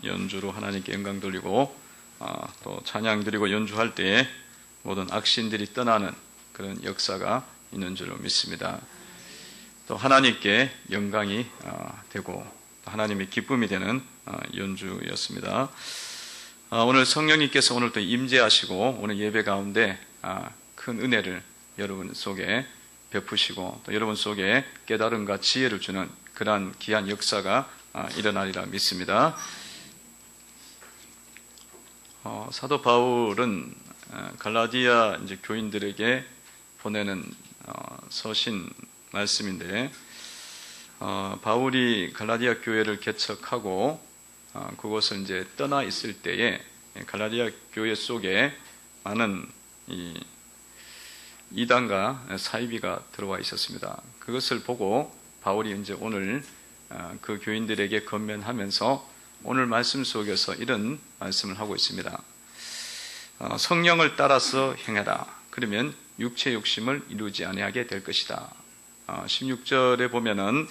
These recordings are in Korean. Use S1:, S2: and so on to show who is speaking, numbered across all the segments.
S1: 연주로 하나님께 영광 돌리고 또 찬양 드리고 연주할 때에 모든 악신들이 떠나는 그런 역사가 있는 줄로 믿습니다. 또 하나님께 영광이 되고 또 하나님의 기쁨이 되는 연주였습니다. 오늘 성령님께서 오늘 또 임재하시고 오늘 예배 가운데 큰 은혜를 여러분 속에 베푸시고 또 여러분 속에 깨달음과 지혜를 주는 그러한 귀한 역사가 일어나리라 믿습니다. 사도 바울은 갈라디아 이제 교인들에게 보내는 서신 말씀인데, 바울이 갈라디아 교회를 개척하고 그곳을 이제 떠나 있을 때에 갈라디아 교회 속에 많은 이단과 사이비가 들어와 있었습니다. 그것을 보고 바울이 이제 오늘 그 교인들에게 권면하면서 오늘 말씀 속에서 이런 말씀을 하고 있습니다. 성령을 따라서 행하라. 그러면 육체 욕심을 이루지 아니하게 될 것이다. 16절에 보면은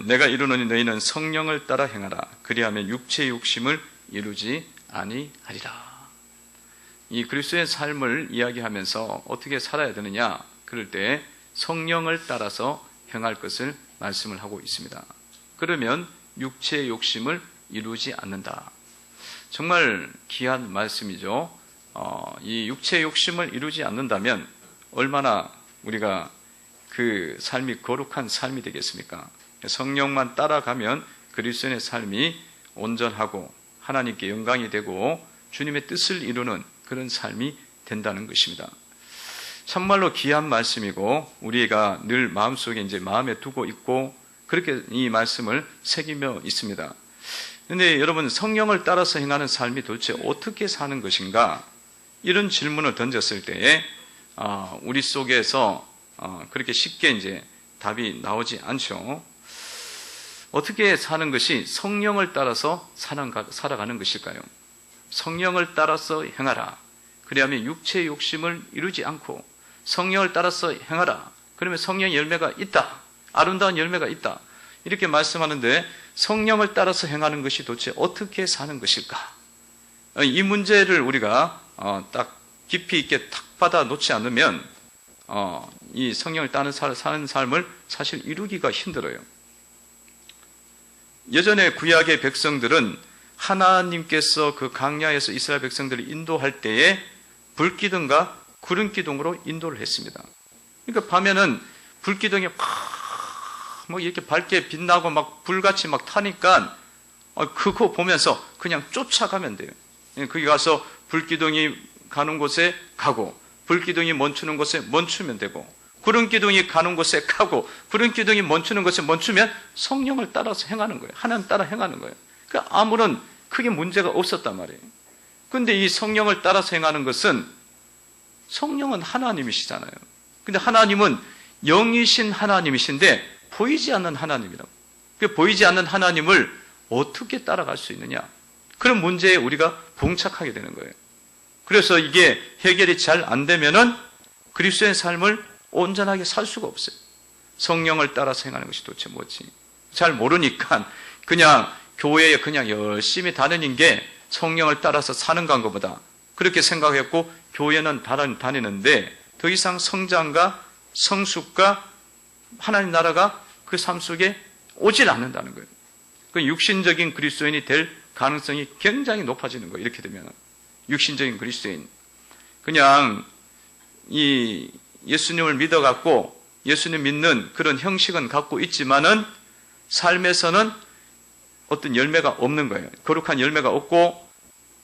S1: 내가 이루노니 너희는 성령을 따라 행하라. 그리하면 육체 욕심을 이루지 아니하리라. 이 그리스도의 삶을 이야기하면서 어떻게 살아야 되느냐? 그럴 때 성령을 따라서 행할 것을 말씀을 하고 있습니다. 그러면 육체의 욕심을 이루지 않는다. 정말 귀한 말씀이죠. 이 육체의 욕심을 이루지 않는다면 얼마나 우리가 그 삶이 거룩한 삶이 되겠습니까? 성령만 따라가면 그리스도인의 삶이 온전하고 하나님께 영광이 되고 주님의 뜻을 이루는 그런 삶이 된다는 것입니다. 참말로 귀한 말씀이고 우리가 늘 마음속에 이제 마음에 두고 있고 그렇게 이 말씀을 새기며 있습니다. 그런데 여러분, 성령을 따라서 행하는 삶이 도대체 어떻게 사는 것인가? 이런 질문을 던졌을 때에 우리 속에서 그렇게 쉽게 이제 답이 나오지 않죠. 어떻게 사는 것이 성령을 따라서 살아가는 것일까요? 성령을 따라서 행하라. 그리하면 육체의 욕심을 이루지 않고 성령을 따라서 행하라. 그러면 성령의 열매가 있다. 아름다운 열매가 있다. 이렇게 말씀하는데 성령을 따라서 행하는 것이 도대체 어떻게 사는 것일까? 이 문제를 우리가 딱 깊이 있게 탁 받아 놓지 않으면 이 성령을 따라 사는 삶을 사실 이루기가 힘들어요. 예전에 구약의 백성들은 하나님께서 그 강야에서 이스라엘 백성들을 인도할 때에 불기둥과 구름기둥으로 인도를 했습니다. 그러니까 밤에는 불기둥이 막 이렇게 밝게 빛나고 막 불같이 막 타니까 그거 보면서 그냥 쫓아가면 돼요. 거기 가서 불기둥이 가는 곳에 가고 불기둥이 멈추는 곳에 멈추면 되고 구름기둥이 가는 곳에 가고 구름기둥이 멈추는 곳에 멈추면 성령을 따라서 행하는 거예요. 하나님 따라 행하는 거예요. 그러니까 아무런 크게 문제가 없었단 말이에요. 그런데 이 성령을 따라서 행하는 것은 성령은 하나님이시잖아요. 근데 하나님은 영이신 하나님이신데 보이지 않는 하나님이라고. 그 보이지 않는 하나님을 어떻게 따라갈 수 있느냐? 그런 문제에 우리가 봉착하게 되는 거예요. 그래서 이게 해결이 잘 안 되면은 그리스도의 삶을 온전하게 살 수가 없어요. 성령을 따라서 행하는 것이 도대체 뭐지? 잘 모르니까 그냥 교회에 그냥 열심히 다니는 게 성령을 따라서 사는 것보다 그렇게 생각했고 교회는 다니는데 더 이상 성장과 성숙과 하나님 나라가 그 삶 속에 오질 않는다는 거예요. 그 육신적인 그리스도인이 될 가능성이 굉장히 높아지는 거예요. 이렇게 되면 육신적인 그리스도인 그냥 이 예수님을 믿어갖고 예수님 믿는 그런 형식은 갖고 있지만은 삶에서는 어떤 열매가 없는 거예요. 거룩한 열매가 없고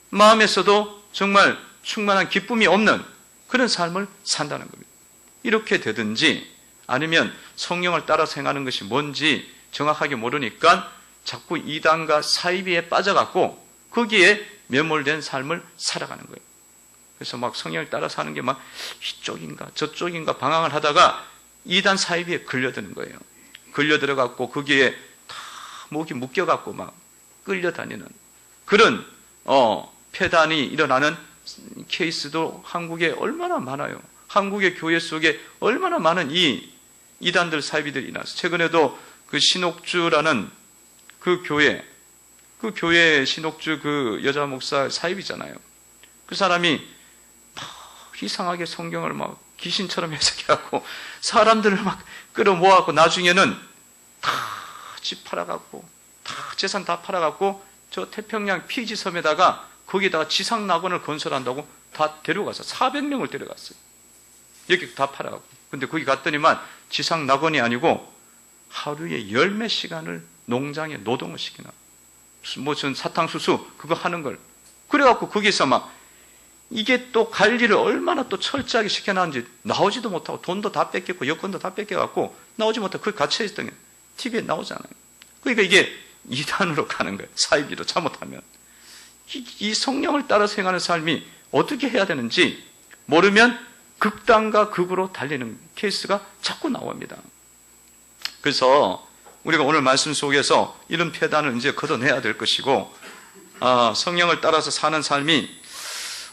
S1: 마음에서도 정말 충만한 기쁨이 없는 그런 삶을 산다는 겁니다. 이렇게 되든지 아니면 성령을 따라서 행하는 것이 뭔지 정확하게 모르니까 자꾸 이단과 사이비에 빠져갖고 거기에 매몰된 삶을 살아가는 거예요. 그래서 막 성령을 따라 사는 게 막 이쪽인가 저쪽인가 방황을 하다가 이단 사이비에 걸려드는 거예요. 걸려들어갖고 거기에 다 목이 묶여갖고 막 끌려다니는 그런 폐단이 일어나는 케이스도 한국에 얼마나 많아요. 한국의 교회 속에 얼마나 많은 이 이단들 사이비들이 일어났어요. 최근에도 그 신옥주라는 그 교회 그 교회 신옥주 그 여자 목사 사입이잖아요. 그 사람이 막 이상하게 성경을 막 귀신처럼 해석해갖고 사람들을 막 끌어모아갖고 나중에는 다 집 팔아갖고 다 재산 다 팔아갖고 저 태평양 피지 섬에다가 거기다가 지상 낙원을 건설한다고 다 데려가서 400명을 데려갔어요. 여기 다 팔아갖고. 근데 거기 갔더니만 지상 낙원이 아니고 하루에 10몇 시간을 농장에 노동을 시키나. 무슨 사탕수수 그거 하는 걸. 그래갖고 거기서 막 이게 또 관리를 얼마나 또 철저하게 시켜놨는지 나오지도 못하고 돈도 다 뺏겼고 여권도 다 뺏겨갖고 나오지 못하고 거기 갇혀있던 게 TV에 나오잖아요. 그러니까 이게 이단으로 가는 거예요. 사이비로 잘못하면. 이 성령을 따라서 행하는 삶이 어떻게 해야 되는지 모르면 극단과 극으로 달리는 케이스가 자꾸 나옵니다. 그래서 우리가 오늘 말씀 속에서 이런 폐단을 이제 걷어내야 될 것이고, 성령을 따라서 사는 삶이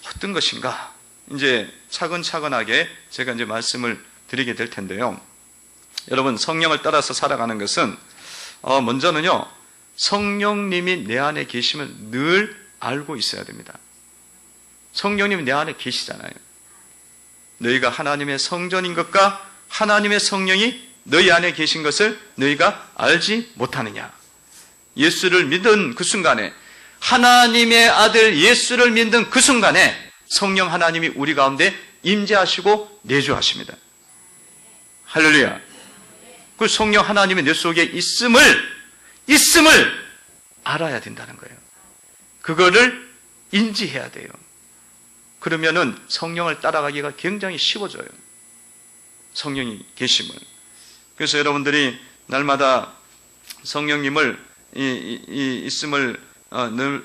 S1: 어떤 것인가, 이제 차근차근하게 제가 이제 말씀을 드리게 될 텐데요. 여러분, 성령을 따라서 살아가는 것은, 먼저는요, 성령님이 내 안에 계심을 늘 알고 있어야 됩니다. 성령님이 내 안에 계시잖아요. 너희가 하나님의 성전인 것과 하나님의 성령이 너희 안에 계신 것을 너희가 알지 못하느냐. 예수를 믿은 그 순간에, 하나님의 아들 예수를 믿는 그 순간에 성령 하나님이 우리 가운데 임재하시고 내주하십니다. 할렐루야. 그 성령 하나님이 내 속에 있음을 알아야 된다는 거예요. 그거를 인지해야 돼요. 그러면은 성령을 따라가기가 굉장히 쉬워져요. 성령이 계심을. 그래서 여러분들이 날마다 성령님을 있음을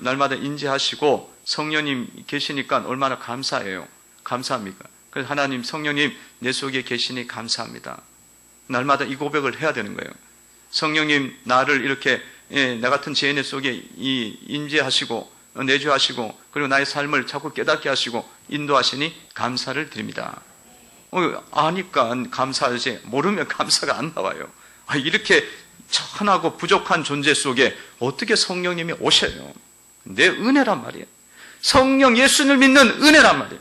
S1: 날마다 인지하시고 성령님 계시니까 얼마나 감사해요. 감사합니까? 그래서 하나님 성령님 내 속에 계시니 감사합니다. 날마다 이 고백을 해야 되는 거예요. 성령님 나를 이렇게 나 같은 죄인 속에 인지하시고 내주하시고 그리고 나의 삶을 자꾸 깨닫게 하시고 인도하시니 감사를 드립니다. 아니까 감사하지 모르면 감사가 안 나와요. 이렇게 천하고 부족한 존재 속에 어떻게 성령님이 오셔요? 내 은혜란 말이에요. 성령 예수를 믿는 은혜란 말이에요.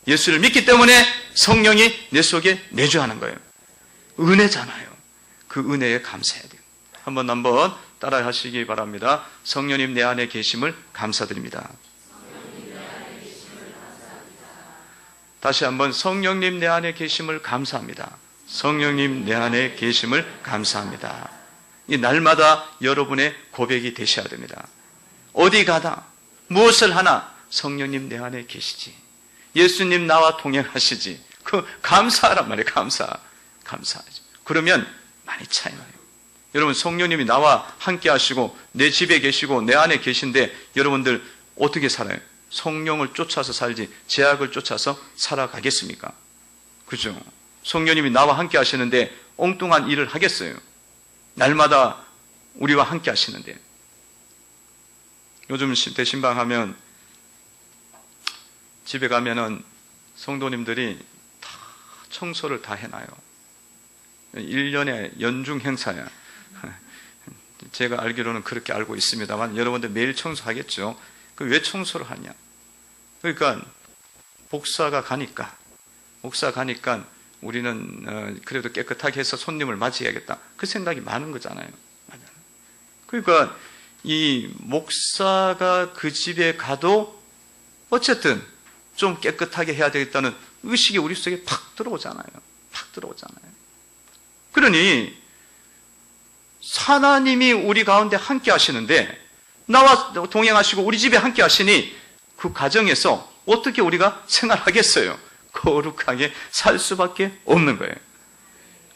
S1: 예수를 믿기 때문에 성령이 내 속에 내주하는 거예요. 은혜잖아요. 그 은혜에 감사해야 돼요. 한번 따라 하시기 바랍니다. 성령님 내 안에 계심을 감사드립니다. 다시 한번 성령님 내 안에 계심을 감사합니다. 성령님 내 안에 계심을 감사합니다. 이 날마다 여러분의 고백이 되셔야 됩니다. 어디 가나 무엇을 하나 성령님 내 안에 계시지. 예수님 나와 동행하시지. 그 감사하란 말이에요. 감사하죠. 그러면 많이 차이 나요. 여러분 성령님이 나와 함께 하시고 내 집에 계시고 내 안에 계신데 여러분들 어떻게 살아요? 성령을 쫓아서 살지 제약을 쫓아서 살아가겠습니까? 그죠? 성령님이 나와 함께 하시는데 엉뚱한 일을 하겠어요? 날마다 우리와 함께 하시는데. 요즘 대신방하면 집에 가면은 성도님들이 다 청소를 다 해놔요. 1년에 연중 행사야. 제가 알기로는 그렇게 알고 있습니다만 여러분들 매일 청소하겠죠. 왜 청소를 하냐? 그러니까 목사가 가니까 우리는 그래도 깨끗하게 해서 손님을 맞이해야겠다. 그 생각이 많은 거잖아요. 그러니까 이 목사가 그 집에 가도 어쨌든 좀 깨끗하게 해야 되겠다는 의식이 우리 속에 팍 들어오잖아요. 그러니 하나님이 우리 가운데 함께 하시는데 나와 동행하시고 우리 집에 함께 하시니 그 가정에서 어떻게 우리가 생활하겠어요? 거룩하게 살 수밖에 없는 거예요.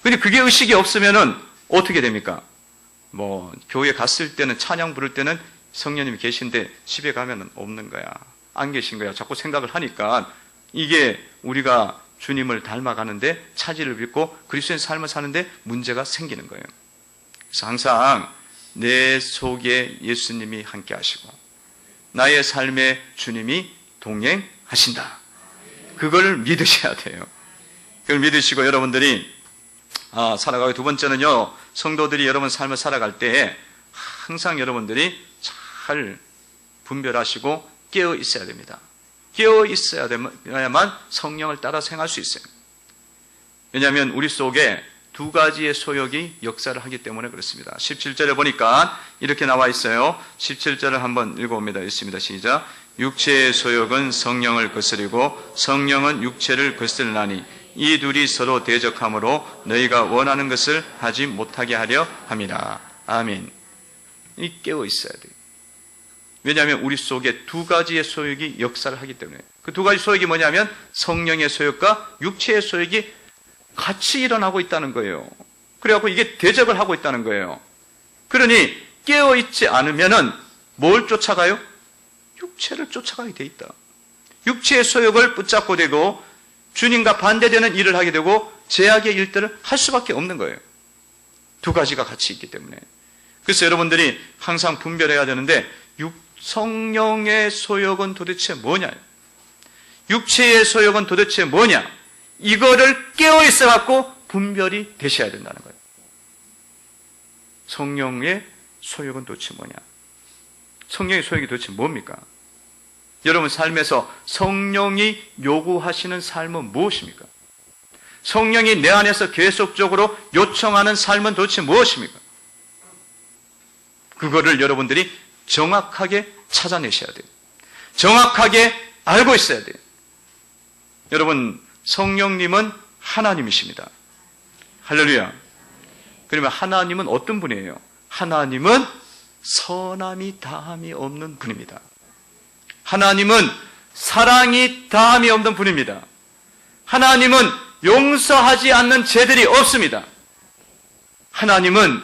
S1: 근데 그게 의식이 없으면은 어떻게 됩니까? 교회 갔을 때는 찬양 부를 때는 성령님이 계신데 집에 가면은 없는 거야. 안 계신 거야. 자꾸 생각을 하니까 이게 우리가 주님을 닮아가는데 차질을 빚고 그리스도의 삶을 사는데 문제가 생기는 거예요. 그래서 항상 내 속에 예수님이 함께 하시고 나의 삶에 주님이 동행하신다. 그걸 믿으셔야 돼요. 그걸 믿으시고 여러분들이 살아가고 두 번째는요. 성도들이 여러분 삶을 살아갈 때 항상 여러분들이 잘 분별하시고 깨어 있어야 됩니다. 깨어 있어야만 성령을 따라서 행할 수 있어요. 왜냐하면 우리 속에 두 가지의 소욕이 역사를 하기 때문에 그렇습니다. 17절에 보니까 이렇게 나와 있어요. 17절을 한번 읽어봅니다. 읽습니다. 시작. 육체의 소욕은 성령을 거스리고 성령은 육체를 거스르나니 이 둘이 서로 대적함으로 너희가 원하는 것을 하지 못하게 하려 함이라. 아멘. 이 깨어 있어야 돼요. 왜냐하면 우리 속에 두 가지의 소욕이 역사를 하기 때문에. 그 두 가지 소욕이 뭐냐면 성령의 소욕과 육체의 소욕이 같이 일어나고 있다는 거예요. 그래갖고 이게 대적을 하고 있다는 거예요. 그러니 깨어 있지 않으면은 뭘 쫓아가요? 육체를 쫓아가게 돼 있다. 육체의 소욕을 붙잡고 되고 주님과 반대되는 일을 하게 되고 죄악의 일들을 할 수밖에 없는 거예요. 두 가지가 같이 있기 때문에. 그래서 여러분들이 항상 분별해야 되는데 성령의 소욕은 도대체 뭐냐? 육체의 소욕은 도대체 뭐냐? 이거를 깨어 있어 갖고 분별이 되셔야 된다는 거예요. 성령의 소욕은 도대체 뭐냐? 성령의 소욕이 도대체 뭡니까? 여러분 삶에서 성령이 요구하시는 삶은 무엇입니까? 성령이 내 안에서 계속적으로 요청하는 삶은 도대체 무엇입니까? 그거를 여러분들이 정확하게 찾아내셔야 돼요. 정확하게 알고 있어야 돼요. 여러분 성령님은 하나님이십니다. 할렐루야. 그러면 하나님은 어떤 분이에요? 하나님은 선함이 다함이 없는 분입니다. 하나님은 사랑이 다함이 없는 분입니다. 하나님은 용서하지 않는 죄들이 없습니다. 하나님은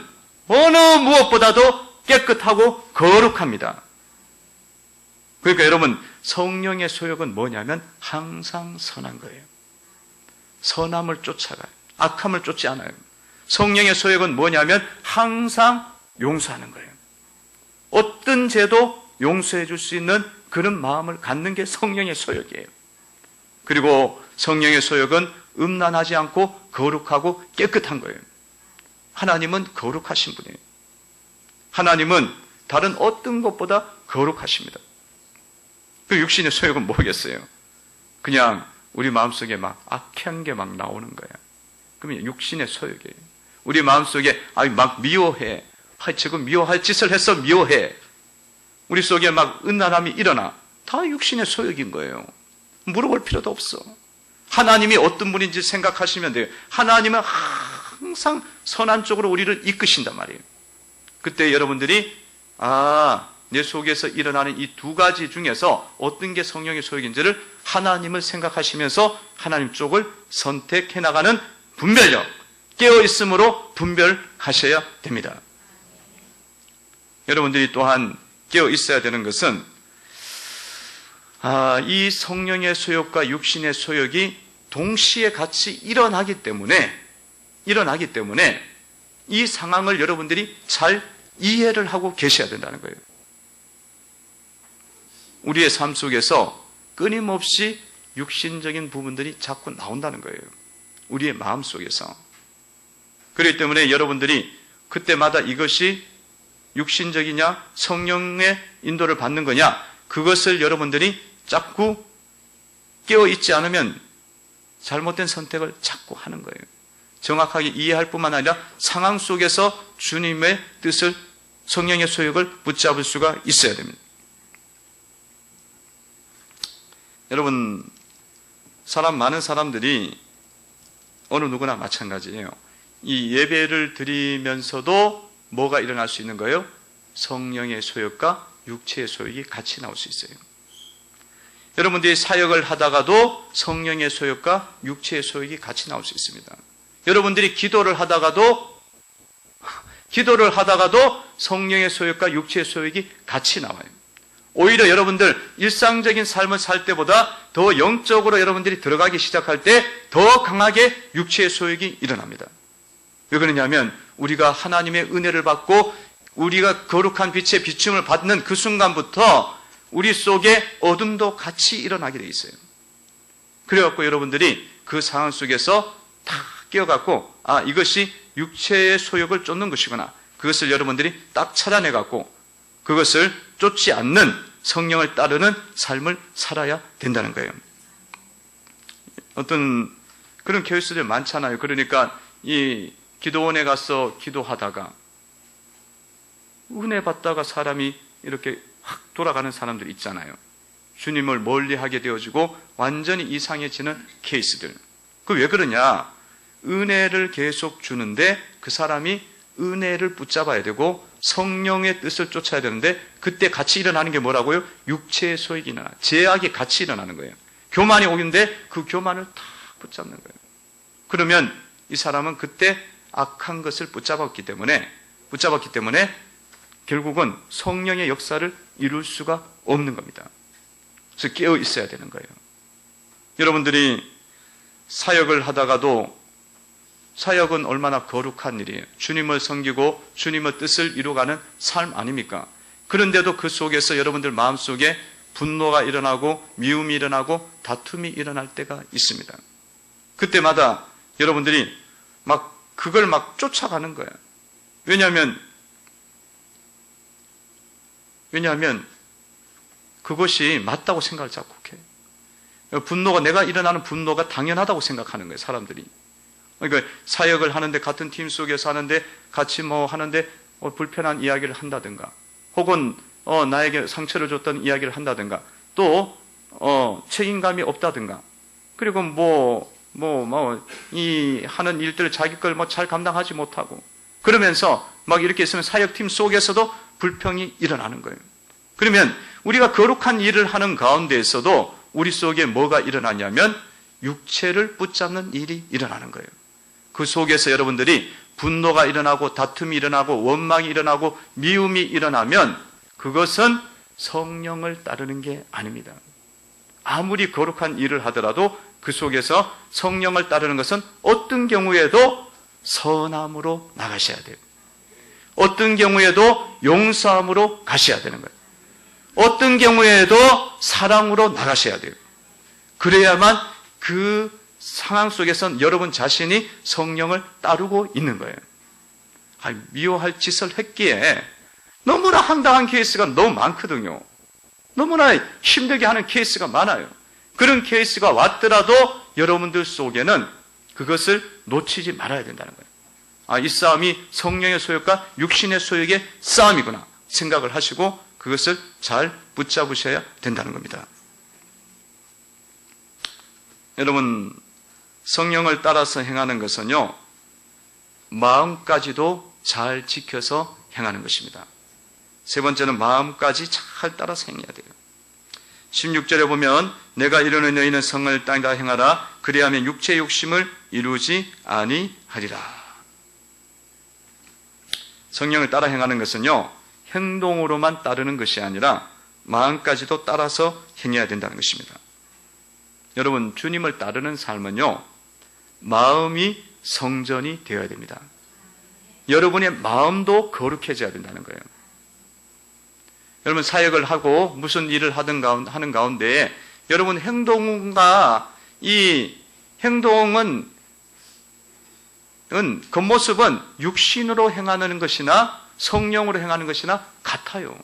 S1: 어느 무엇보다도 깨끗하고 거룩합니다. 그러니까 여러분 성령의 소욕은 뭐냐면 항상 선한 거예요. 선함을 쫓아가요. 악함을 쫓지 않아요. 성령의 소욕은 뭐냐면 항상 용서하는 거예요. 어떤 죄도 용서해 줄 수 있는 그런 마음을 갖는 게 성령의 소욕이에요. 그리고 성령의 소욕은 음란하지 않고 거룩하고 깨끗한 거예요. 하나님은 거룩하신 분이에요. 하나님은 다른 어떤 것보다 거룩하십니다. 그 육신의 소욕은 뭐겠어요? 그냥 우리 마음속에 막 악한 게 막 나오는 거야. 그러면 육신의 소욕이에요. 우리 마음속에 막 미워해. 지금 미워할 짓을 해서 미워해. 우리 속에 막 음란함이 일어나. 다 육신의 소욕인 거예요. 물어볼 필요도 없어. 하나님이 어떤 분인지 생각하시면 돼요. 하나님은 항상 선한 쪽으로 우리를 이끄신단 말이에요. 그때 여러분들이 내 속에서 일어나는 이 두 가지 중에서 어떤 게 성령의 소욕인지를 하나님을 생각하시면서 하나님 쪽을 선택해 나가는 분별력, 깨어있음으로 분별하셔야 됩니다. 여러분들이 또한 깨어있어야 되는 것은 이 성령의 소욕과 육신의 소욕이 동시에 같이 일어나기 때문에 이 상황을 여러분들이 잘 이해를 하고 계셔야 된다는 거예요. 우리의 삶 속에서 끊임없이 육신적인 부분들이 자꾸 나온다는 거예요. 우리의 마음 속에서. 그렇기 때문에 여러분들이 그때마다 이것이 육신적이냐 성령의 인도를 받는 거냐 그것을 여러분들이 자꾸 깨어있지 않으면 잘못된 선택을 자꾸 하는 거예요. 정확하게 이해할 뿐만 아니라 상황 속에서 주님의 뜻을 성령의 소욕을 붙잡을 수가 있어야 됩니다. 여러분 많은 사람들이 어느 누구나 마찬가지예요. 이 예배를 드리면서도 뭐가 일어날 수 있는 거예요? 성령의 소욕과 육체의 소욕이 같이 나올 수 있어요. 여러분들이 사역을 하다가도 성령의 소욕과 육체의 소욕이 같이 나올 수 있습니다. 여러분들이 기도를 하다가도 성령의 소욕과 육체의 소욕이 같이 나와요. 오히려 여러분들 일상적인 삶을 살 때보다 더 영적으로 여러분들이 들어가기 시작할 때 더 강하게 육체의 소욕이 일어납니다. 왜 그러냐면 우리가 하나님의 은혜를 받고 우리가 거룩한 빛의 비춤을 받는 그 순간부터 우리 속에 어둠도 같이 일어나게 돼 있어요. 그래갖고 여러분들이 그 상황 속에서 다 깨어갖고 이것이 육체의 소욕을 쫓는 것이구나. 그것을 여러분들이 딱 찾아내갖고 그것을 쫓지 않는 성령을 따르는 삶을 살아야 된다는 거예요. 어떤 그런 케이스들 많잖아요. 그러니까 이 기도원에 가서 기도하다가 은혜 받다가 사람이 이렇게 확 돌아가는 사람들 있잖아요. 주님을 멀리하게 되어지고 완전히 이상해지는 케이스들. 그 왜 그러냐? 은혜를 계속 주는데 그 사람이 은혜를 붙잡아야 되고 성령의 뜻을 쫓아야 되는데 그때 같이 일어나는 게 뭐라고요? 육체의 소욕이 일어나. 죄악이 같이 일어나는 거예요. 교만이 오는데 그 교만을 다 붙잡는 거예요. 그러면 이 사람은 그때 악한 것을 붙잡았기 때문에 결국은 성령의 역사를 이룰 수가 없는 겁니다. 그래서 깨어 있어야 되는 거예요. 여러분들이 사역을 하다가도 사역은 얼마나 거룩한 일이에요. 주님을 섬기고 주님의 뜻을 이루어가는 삶 아닙니까? 그런데도 그 속에서 여러분들 마음속에 분노가 일어나고 미움이 일어나고 다툼이 일어날 때가 있습니다. 그때마다 여러분들이 그걸 쫓아가는 거예요. 왜냐하면 그것이 맞다고 생각을 자꾸 해요. 내가 일어나는 분노가 당연하다고 생각하는 거예요, 사람들이. 그러니까 사역을 하는데 같은 팀 속에서 하는데 같이 하는데 불편한 이야기를 한다든가 혹은 나에게 상처를 줬던 이야기를 한다든가 또 책임감이 없다든가 그리고 이 하는 일들을 자기 걸 잘 감당하지 못하고 그러면서 이렇게 있으면 사역팀 속에서도 불평이 일어나는 거예요. 그러면 우리가 거룩한 일을 하는 가운데에서도 우리 속에 뭐가 일어나냐면 육체를 붙잡는 일이 일어나는 거예요. 그 속에서 여러분들이 분노가 일어나고 다툼이 일어나고 원망이 일어나고 미움이 일어나면 그것은 성령을 따르는 게 아닙니다. 아무리 거룩한 일을 하더라도 그 속에서 성령을 따르는 것은 어떤 경우에도 선함으로 나가셔야 돼요. 어떤 경우에도 용서함으로 가셔야 되는 거예요. 어떤 경우에도 사랑으로 나가셔야 돼요. 그래야만 그 상황 속에선 여러분 자신이 성령을 따르고 있는 거예요. 미워할 짓을 했기에 너무나 황당한 케이스가 너무 많거든요. 너무나 힘들게 하는 케이스가 많아요. 그런 케이스가 왔더라도 여러분들 속에는 그것을 놓치지 말아야 된다는 거예요. 이 싸움이 성령의 소욕과 육신의 소욕의 싸움이구나 생각을 하시고 그것을 잘 붙잡으셔야 된다는 겁니다. 여러분, 성령을 따라서 행하는 것은요, 마음까지도 잘 지켜서 행하는 것입니다. 세 번째는 마음까지 잘 따라서 행해야 돼요. 16절에 보면 내가 이르는 너희는 성을 따라 행하라. 그리하면 육체의 욕심을 이루지 아니하리라. 성령을 따라 행하는 것은요, 행동으로만 따르는 것이 아니라 마음까지도 따라서 행해야 된다는 것입니다. 여러분, 주님을 따르는 삶은요, 마음이 성전이 되어야 됩니다. 여러분의 마음도 거룩해져야 된다는 거예요. 여러분, 사역을 하고 무슨 일을 하는 가운데 여러분 행동과 이 행동은 겉모습은 육신으로 행하는 것이나 성령으로 행하는 것이나 같아요.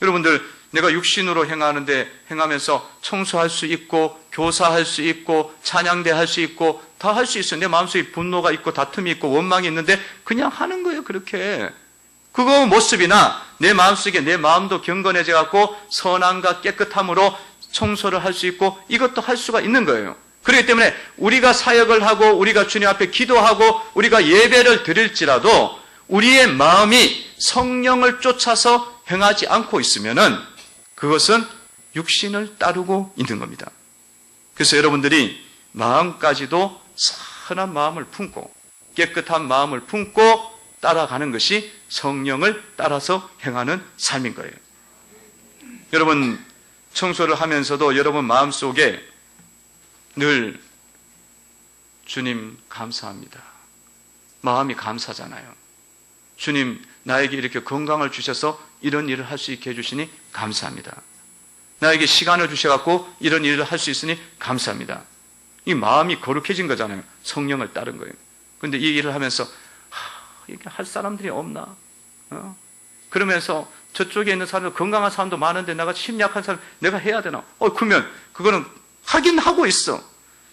S1: 여러분들, 내가 육신으로 행하면서 청소할 수 있고, 교사할 수 있고, 찬양대 할 수 있고, 다 할 수 있어요. 내 마음속에 분노가 있고, 다툼이 있고, 원망이 있는데, 그냥 하는 거예요, 그렇게. 그거 모습이나, 내 마음속에 내 마음도 경건해져 갖고, 선함과 깨끗함으로 청소를 할 수 있고, 이것도 할 수가 있는 거예요. 그렇기 때문에, 우리가 사역을 하고, 우리가 주님 앞에 기도하고, 우리가 예배를 드릴지라도, 우리의 마음이 성령을 쫓아서 행하지 않고 있으면은, 그것은 육신을 따르고 있는 겁니다. 그래서 여러분들이 마음까지도 선한 마음을 품고 깨끗한 마음을 품고 따라가는 것이 성령을 따라서 행하는 삶인 거예요. 여러분, 청소를 하면서도 여러분 마음속에 늘 주님 감사합니다. 마음이 감사잖아요. 주님, 나에게 이렇게 건강을 주셔서 이런 일을 할 수 있게 해주시니 감사합니다. 나에게 시간을 주셔갖고 이런 일을 할 수 있으니 감사합니다. 이 마음이 거룩해진 거잖아요. 성령을 따른 거예요. 그런데 이 일을 하면서 이렇게 할 사람들이 없나? 그러면서 저쪽에 있는 사람들, 건강한 사람도 많은데 내가 심약한 사람, 내가 해야 되나? 그러면 그거는 하긴 하고 있어.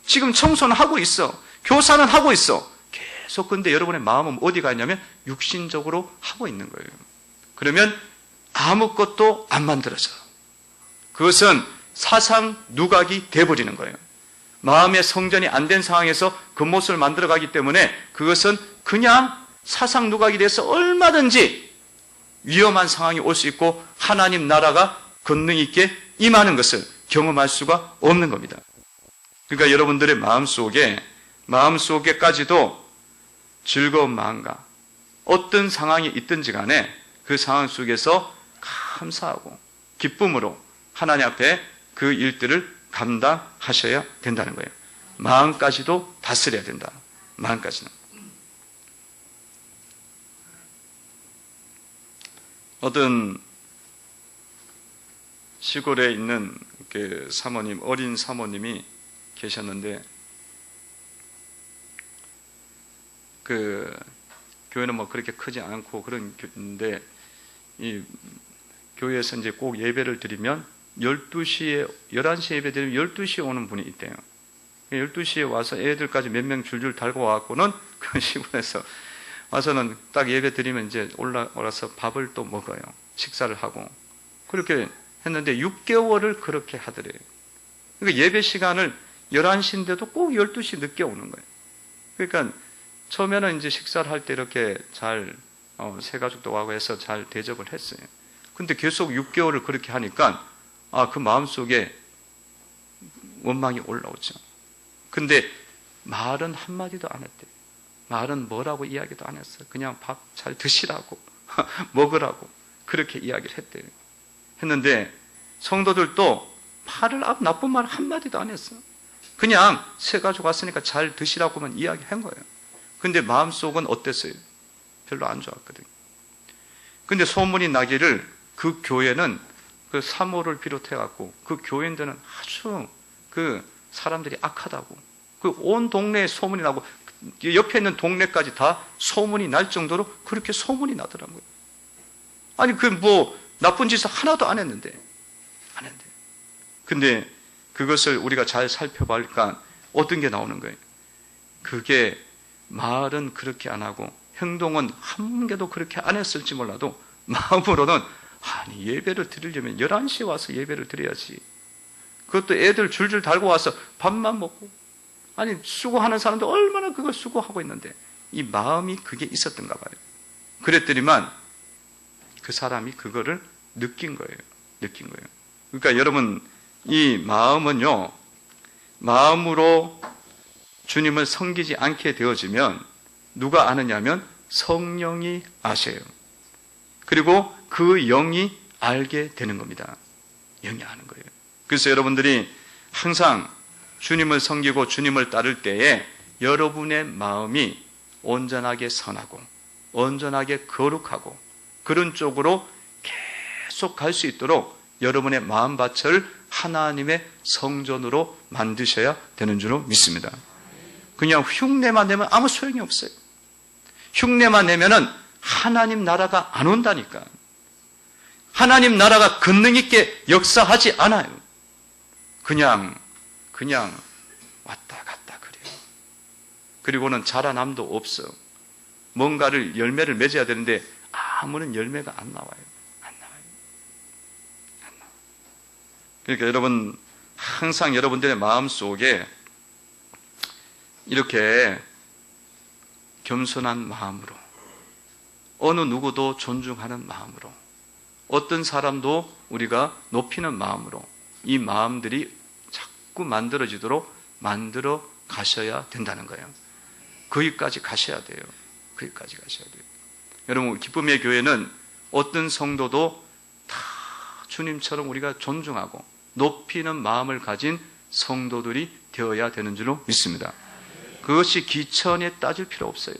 S1: 지금 청소는 하고 있어. 교사는 하고 있어. 계속. 근데 여러분의 마음은 어디가 있냐면 육신적으로 하고 있는 거예요. 그러면 아무것도 안 만들어져. 그것은 사상 누각이 돼버리는 거예요. 마음의 성전이 안 된 상황에서 그 모습을 만들어가기 때문에 그것은 그냥 사상 누각이 돼서 얼마든지 위험한 상황이 올 수 있고 하나님 나라가 권능 있게 임하는 것을 경험할 수가 없는 겁니다. 그러니까 여러분들의 마음속에까지도 즐거운 마음과 어떤 상황이 있든지 간에 그 상황 속에서 감사하고 기쁨으로 하나님 앞에 그 일들을 감당하셔야 된다는 거예요. 마음까지도 다스려야 된다. 마음까지는. 어떤 시골에 있는 그 사모님, 어린 사모님이 계셨는데, 그 교회는 뭐 그렇게 크지 않고 그런 교회인데, 이 교회에서 이제 꼭 예배를 드리면 11시 예배 드리면 12시에 오는 분이 있대요. 12시에 와서 애들까지 몇 명 줄줄 달고 와갖고는 그 시골에서 와서는 딱 예배 드리면 이제 올라와서 밥을 또 먹어요. 식사를 하고. 그렇게 했는데 6개월을 그렇게 하더래요. 그러니까 예배 시간을 11시인데도 꼭 12시 늦게 오는 거예요. 그러니까 처음에는 이제 식사를 할 때 이렇게 잘, 세 가족도 와고 해서 잘 대접을 했어요. 근데 계속 6개월을 그렇게 하니까, 그 마음속에 원망이 올라오죠. 근데 말은 한마디도 안 했대요. 말은 뭐라고 이야기도 안 했어요. 그냥 밥 잘 드시라고, 먹으라고, 그렇게 이야기를 했대요. 했는데, 성도들도 나쁜 말 한마디도 안 했어요. 그냥 세 가족 왔으니까 잘 드시라고만 이야기한 거예요. 근데 마음속은 어땠어요? 별로 안 좋았거든요. 근데 소문이 나기를 그 교회는 그 사모를 비롯해갖고 그 교인들은 아주 그 사람들이 악하다고, 그 온 동네에 소문이 나고 옆에 있는 동네까지 다 소문이 날 정도로 그렇게 소문이 나더라고요. 아니 그 뭐 나쁜 짓을 하나도 안 했는데. 근데 그것을 우리가 잘 살펴보니까 어떤 게 나오는 거예요? 그게 말은 그렇게 안 하고 행동은 한 개도 그렇게 안 했을지 몰라도 마음으로는 아니 예배를 드리려면 11시에 와서 예배를 드려야지. 그것도 애들 줄줄 달고 와서 밥만 먹고, 아니 수고하는 사람도 얼마나 그걸 수고하고 있는데 이 마음이 그게 있었던가 봐요. 그랬더니만 그 사람이 그거를 느낀 거예요. 그러니까 여러분, 이 마음은요, 마음으로 주님을 섬기지 않게 되어지면 누가 아느냐면 성령이 아셔요. 그리고 그 영이 알게 되는 겁니다. 영이 아는 거예요. 그래서 여러분들이 항상 주님을 섬기고 주님을 따를 때에 여러분의 마음이 온전하게 선하고 온전하게 거룩하고 그런 쪽으로 계속 갈 수 있도록 여러분의 마음밭을 하나님의 성전으로 만드셔야 되는 줄로 믿습니다. 그냥 흉내만 내면 아무 소용이 없어요. 흉내만 내면은 하나님 나라가 안 온다니까. 하나님 나라가 권능 있게 역사하지 않아요. 그냥 왔다 갔다 그래요. 그리고는 자라남도 없어. 뭔가를 열매를 맺어야 되는데 아무런 열매가 안 나와요. 그러니까 여러분, 항상 여러분들의 마음속에 이렇게 겸손한 마음으로, 어느 누구도 존중하는 마음으로, 어떤 사람도 우리가 높이는 마음으로 이 마음들이 자꾸 만들어지도록 만들어 가셔야 된다는 거예요. 거기까지 가셔야 돼요. 여러분, 기쁨의 교회는 어떤 성도도 다 주님처럼 우리가 존중하고 높이는 마음을 가진 성도들이 되어야 되는 줄로 믿습니다. 그것이 기천에 따질 필요 없어요.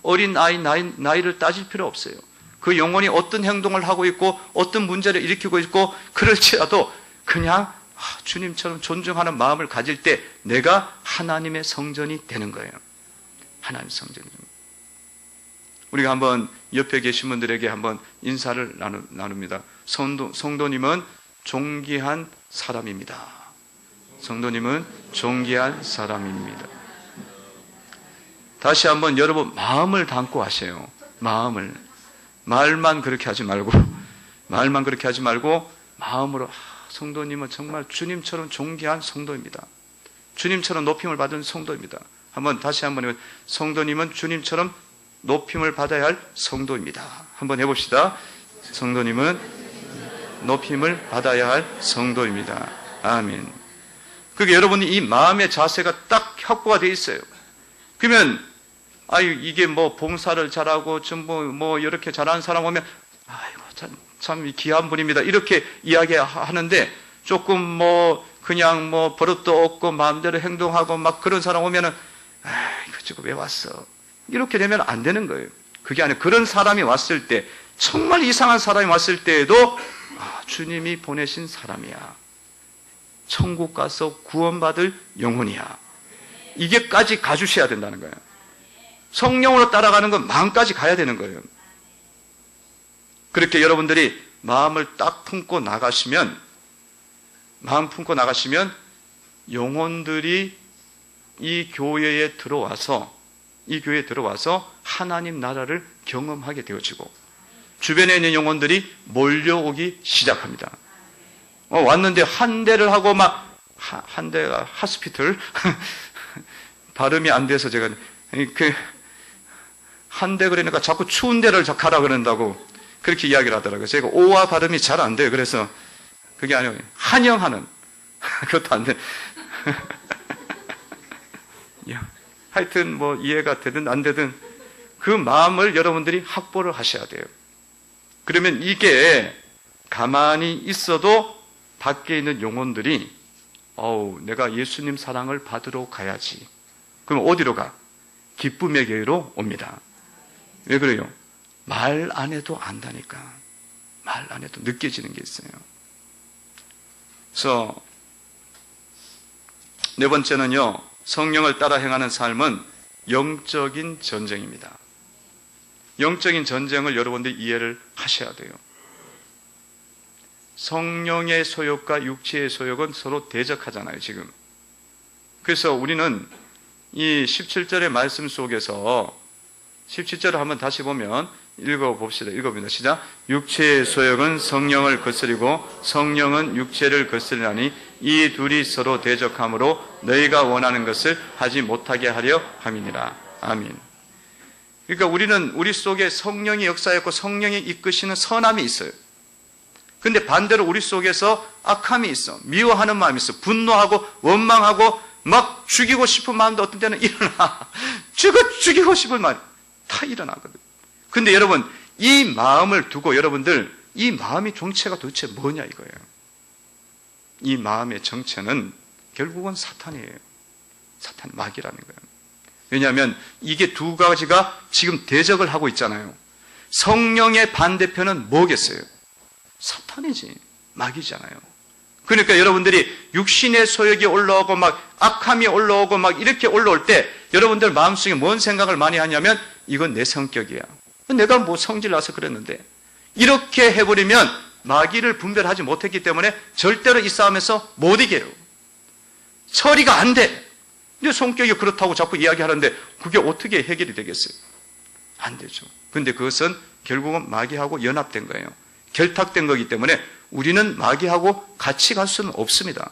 S1: 어린 나이를 따질 필요 없어요. 그 영혼이 어떤 행동을 하고 있고 어떤 문제를 일으키고 있고 그럴지라도 그냥 주님처럼 존중하는 마음을 가질 때 내가 하나님의 성전이 되는 거예요. 하나님의 성전이. 우리가 한번 옆에 계신 분들에게 한번 인사를 나눕니다. 성도님은 존귀한 사람입니다. 성도님은 존귀한 사람입니다. 다시 한번 여러분 마음을 담고 하세요. 말만 그렇게 하지 말고 마음으로 성도님은 정말 주님처럼 존귀한 성도입니다. 주님처럼 높임을 받은 성도입니다. 다시 한번 성도님은 주님처럼 높임을 받아야 할 성도입니다. 한번 해봅시다. 성도님은 높임을 받아야 할 성도입니다. 아멘. 그게 여러분이 이 마음의 자세가 딱 확보가 되어 있어요. 그러면 이게 뭐 봉사를 잘하고 뭐 이렇게 잘하는 사람 오면 참 귀한 분입니다. 이렇게 이야기하는데 조금 그냥 버릇도 없고 마음대로 행동하고 막 그런 사람 오면은 이거 지금 왜 왔어? 이렇게 되면 안 되는 거예요. 그게 아니라 그런 사람이 왔을 때, 정말 이상한 사람이 왔을 때에도 주님이 보내신 사람이야. 천국 가서 구원받을 영혼이야. 이게까지 가주셔야 된다는 거예요. 성령으로 따라가는 건 마음까지 가야 되는 거예요. 그렇게 여러분들이 마음을 딱 품고 나가시면 영혼들이 이 교회에 들어와서 하나님 나라를 경험하게 되어지고 주변에 있는 영혼들이 몰려오기 시작합니다. 왔는데 한 대를 하고 한 대가 하스피털 발음이 안 돼서 제가 한 대 그러니까 자꾸 추운 데를 가라 그런다고 그렇게 이야기를 하더라고요. 제가 오와 발음이 잘 안 돼요. 그래서 그게 아니고 한영하는 그것도 안 돼. 하여튼 이해가 되든 안 되든 그 마음을 여러분들이 확보를 하셔야 돼요. 그러면 이게 가만히 있어도 밖에 있는 영혼들이 내가 예수님 사랑을 받으러 가야지. 그럼 어디로 가? 기쁨의 교회로 옵니다. 왜 그래요? 말 안 해도 안다니까. 말 안 해도 느껴지는 게 있어요. 그래서 네 번째는요, 성령을 따라 행하는 삶은 영적인 전쟁입니다. 영적인 전쟁을 여러분들이 이해를 하셔야 돼요. 성령의 소욕과 육체의 소욕은 서로 대적하잖아요, 지금. 그래서 우리는 이 17절의 말씀 속에서 17절을 한번 다시 보면 읽어봅시다. 시작. 육체의 소욕은 성령을 거스리고 성령은 육체를 거스리나니 이 둘이 서로 대적하므로 너희가 원하는 것을 하지 못하게 하려 함이니라. 아멘. 그러니까 우리는 우리 속에 성령이 역사했고 성령이 이끄시는 선함이 있어요. 근데 반대로 우리 속에서 악함이 있어. 미워하는 마음이 있어. 분노하고 원망하고 막 죽이고 싶은 마음도 어떤 때는 일어나. 죽이고 싶은 마음 다 일어나거든. 근데 여러분, 이 마음을 두고 여러분들, 이 마음의 정체가 도대체 뭐냐 이거예요. 이 마음의 정체는 결국은 사탄이에요. 사탄, 마귀라는 거예요. 왜냐하면 이게 두 가지가 지금 대적을 하고 있잖아요. 성령의 반대편은 뭐겠어요? 사탄이지. 마귀잖아요. 그러니까 여러분들이 육신의 소욕이 올라오고 막 악함이 올라오고 막 이렇게 올라올 때 여러분들 마음속에 뭔 생각을 많이 하냐면 이건 내 성격이야. 내가 뭐 성질 나서 그랬는데. 이렇게 해버리면 마귀를 분별하지 못했기 때문에 절대로 이 싸움에서 못 이겨요. 처리가 안 돼. 내 성격이 그렇다고 자꾸 이야기하는데 그게 어떻게 해결이 되겠어요? 안 되죠. 근데 그것은 결국은 마귀하고 연합된 거예요. 결탁된 거기 때문에 우리는 마귀하고 같이 갈 수는 없습니다.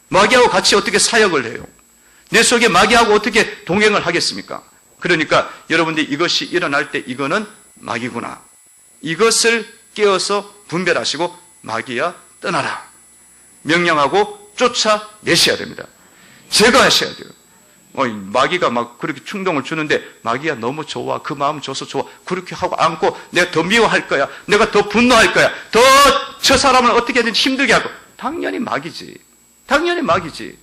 S1: 마귀하고 같이 어떻게 사역을 해요? 내 속에 마귀하고 어떻게 동행을 하겠습니까? 그러니까 여러분들이 이것이 일어날 때 이거는 마귀구나. 이것을 깨어서 분별하시고 마귀야 떠나라. 명령하고 쫓아내셔야 됩니다. 제거하셔야 돼요. 마귀가 막 그렇게 충동을 주는데 마귀야 너무 좋아. 그 마음 줘서 좋아. 그렇게 하고 안고 내가 더 미워할 거야. 내가 더 분노할 거야. 더 저 사람을 어떻게든 힘들게 하고. 당연히 마귀지. 당연히 마귀지.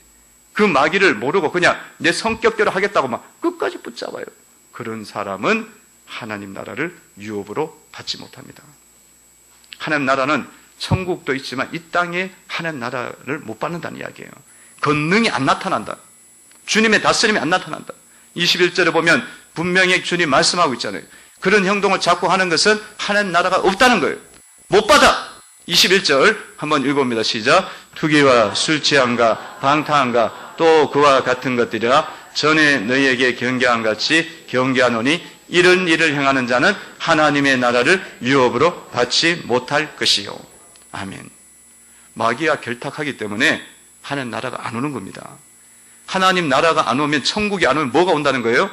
S1: 그 마귀를 모르고 그냥 내 성격대로 하겠다고 막 끝까지 붙잡아요. 그런 사람은 하나님 나라를 유업으로 받지 못합니다. 하나님 나라는 천국도 있지만 이 땅에 하나님 나라를 못 받는다는 이야기예요. 권능이 안 나타난다. 주님의 다스림이 안 나타난다. 21절에 보면 분명히 주님 말씀하고 있잖아요. 그런 행동을 자꾸 하는 것은 하나님 나라가 없다는 거예요. 못 받아. 21절 한번 읽어봅니다. 시작. 투기와 술 취함과 방탕함과 또 그와 같은 것들이라 전에 너희에게 경계한 같이 경계하노니 이런 일을 행하는 자는 하나님의 나라를 유업으로 받지 못할 것이요. 아멘. 마귀가 결탁하기 때문에 하나님 나라가 안 오는 겁니다. 하나님 나라가 안 오면, 천국이 안 오면 뭐가 온다는 거예요?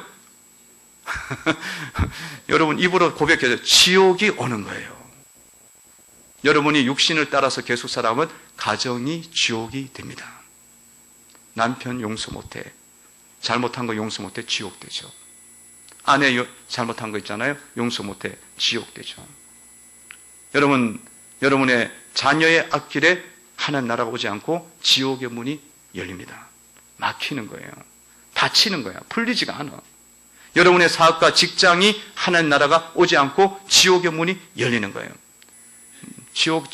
S1: 여러분 입으로 고백해서 지옥이 오는 거예요. 여러분이 육신을 따라서 계속 살아가면 가정이 지옥이 됩니다. 남편 용서 못해, 잘못한 거 용서 못해, 지옥 되죠. 아내 잘못한 거 있잖아요, 용서 못해, 지옥 되죠. 여러분의 자녀의 앞길에 하나님 나라가 오지 않고 지옥의 문이 열립니다. 막히는 거예요. 닫히는 거야. 풀리지가 않아. 여러분의 사업과 직장이 하나님 나라가 오지 않고 지옥의 문이 열리는 거예요. 지옥,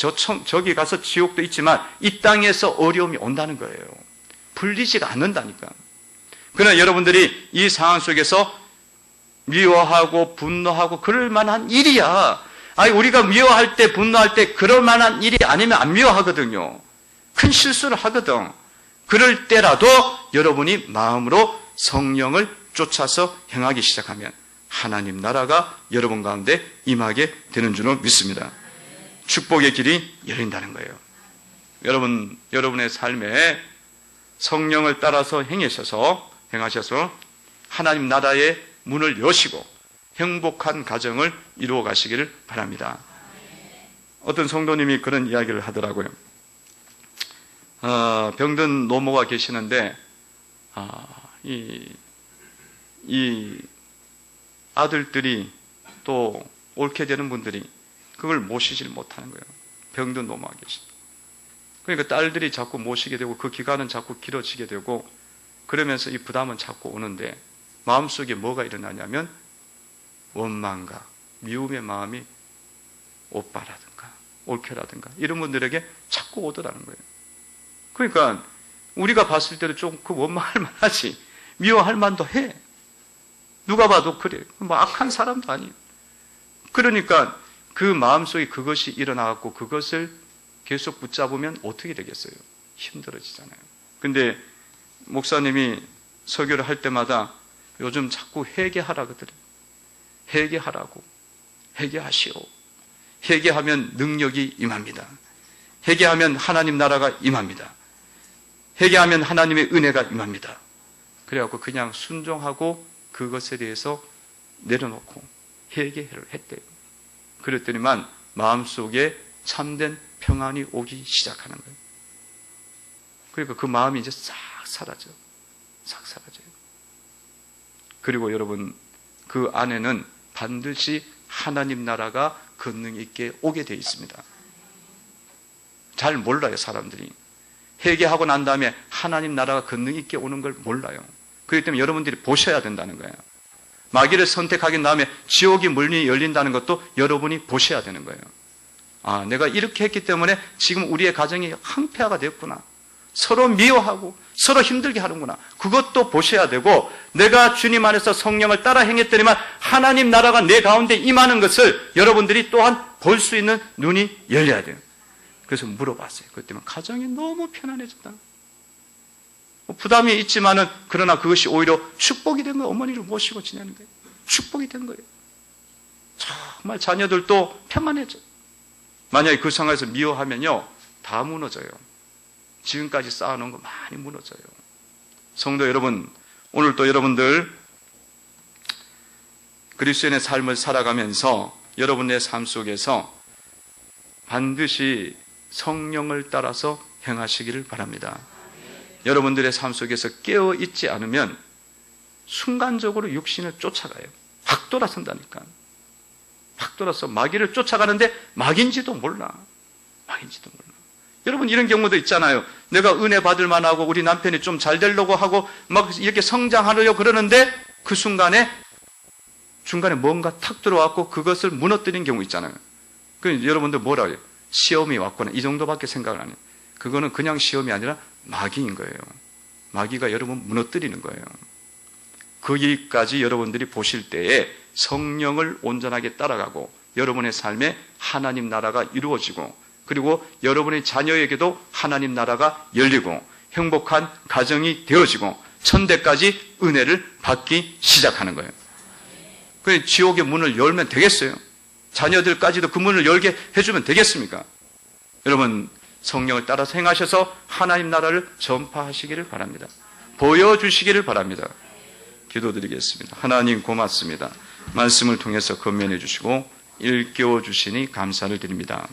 S1: 저기 가서 지옥도 있지만 이 땅에서 어려움이 온다는 거예요. 풀리지가 않는다니까. 그러나 여러분들이 이 상황 속에서 미워하고 분노하고 그럴 만한 일이야. 아니, 우리가 미워할 때, 분노할 때 그럴 만한 일이 아니면 안 미워하거든요. 큰 실수를 하거든. 그럴 때라도 여러분이 마음으로 성령을 쫓아서 행하기 시작하면 하나님 나라가 여러분 가운데 임하게 되는 줄로 믿습니다. 축복의 길이 열린다는 거예요. 여러분의 삶에 성령을 따라서 행하셔서 하나님 나라의 문을 여시고 행복한 가정을 이루어 가시기를 바랍니다. 어떤 성도님이 그런 이야기를 하더라고요. 병든 노모가 계시는데 이 아들들이 또 옳게 되는 분들이 그걸 모시질 못하는 거예요. 병든 노모가 계시. 그러니까 딸들이 자꾸 모시게 되고 그 기간은 자꾸 길어지게 되고 그러면서 이 부담은 자꾸 오는데 마음속에 뭐가 일어나냐면 원망과 미움의 마음이 오빠라든가 옳게라든가 이런 분들에게 자꾸 오더라는 거예요. 그러니까 우리가 봤을 때도 좀 그 원망할 만하지, 미워할 만도 해. 누가 봐도 그래. 뭐 악한 사람도 아니에요. 그러니까 그 마음속에 그것이 일어나갖고 그것을 계속 붙잡으면 어떻게 되겠어요? 힘들어지잖아요. 근데 목사님이 설교를 할 때마다 요즘 자꾸 회개하라 그러더래요. 회개하라고. 회개하시오. 회개하면 능력이 임합니다. 회개하면 하나님 나라가 임합니다. 회개하면 하나님의 은혜가 임합니다. 그래갖고 그냥 순종하고 그것에 대해서 내려놓고 회개를 했대요. 그랬더니만 마음속에 참된 평안이 오기 시작하는 거예요. 그러니까 그 마음이 이제 싹 사라져요. 싹 사라져요. 그리고 여러분, 그 안에는 반드시 하나님 나라가 권능 있게 오게 되어 있습니다. 잘 몰라요, 사람들이. 회개하고 난 다음에 하나님 나라가 권능 있게 오는 걸 몰라요. 그렇기 때문에 여러분들이 보셔야 된다는 거예요. 마귀를 선택하긴 다음에 지옥이 문이 열린다는 것도 여러분이 보셔야 되는 거예요. 아, 내가 이렇게 했기 때문에 지금 우리의 가정이 황폐화가 되었구나. 서로 미워하고 서로 힘들게 하는구나. 그것도 보셔야 되고, 내가 주님 안에서 성령을 따라 행했더니만 하나님 나라가 내 가운데 임하는 것을 여러분들이 또한 볼 수 있는 눈이 열려야 돼요. 그래서 물어봤어요. 그것 때문에 가정이 너무 편안해졌다. 부담이 있지만은, 그러나 그것이 오히려 축복이 된 거예요. 어머니를 모시고 지내는 거예요. 축복이 된 거예요. 정말 자녀들도 평안해져. 만약에 그 상황에서 미워하면요, 다 무너져요. 지금까지 쌓아놓은 거 많이 무너져요. 성도 여러분, 오늘 또 여러분들 그리스도인의 삶을 살아가면서 여러분의 삶 속에서 반드시 성령을 따라서 행하시기를 바랍니다. 여러분들의 삶 속에서 깨어 있지 않으면 순간적으로 육신을 쫓아가요. 확 돌아선다니까. 확 돌아서 마귀를 쫓아가는데 마귀인지도 몰라. 마귀인지도 몰라. 여러분, 이런 경우도 있잖아요. 내가 은혜 받을 만하고 우리 남편이 좀 잘 되려고 하고 막 이렇게 성장하려고 그러는데 그 순간에 중간에 뭔가 탁 들어왔고 그것을 무너뜨린 경우 있잖아요. 그 여러분들 뭐라 해요? 시험이 왔구나. 이 정도밖에 생각을 안 해요. 그거는 그냥 시험이 아니라 마귀인 거예요. 마귀가 여러분 무너뜨리는 거예요. 거기까지 여러분들이 보실 때에 성령을 온전하게 따라가고 여러분의 삶에 하나님 나라가 이루어지고 그리고 여러분의 자녀에게도 하나님 나라가 열리고 행복한 가정이 되어지고 천대까지 은혜를 받기 시작하는 거예요. 그 지옥의 문을 열면 되겠어요? 자녀들까지도 그 문을 열게 해주면 되겠습니까? 여러분 성령을 따라서 행하셔서 하나님 나라를 전파하시기를 바랍니다. 보여주시기를 바랍니다. 기도드리겠습니다. 하나님 고맙습니다. 말씀을 통해서 건면해 주시고 일깨워 주시니 감사를 드립니다.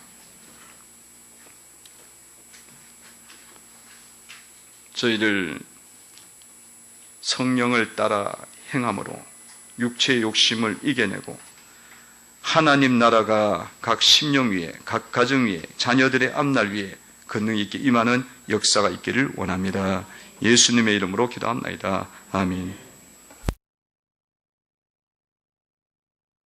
S1: 저희를 성령을 따라 행함으로 육체의 욕심을 이겨내고 하나님 나라가 각 심령 위에, 각 가정 위에, 자녀들의 앞날 위에 권능 있게 임하는 역사가 있기를 원합니다. 예수님의 이름으로 기도합나이다. 아멘.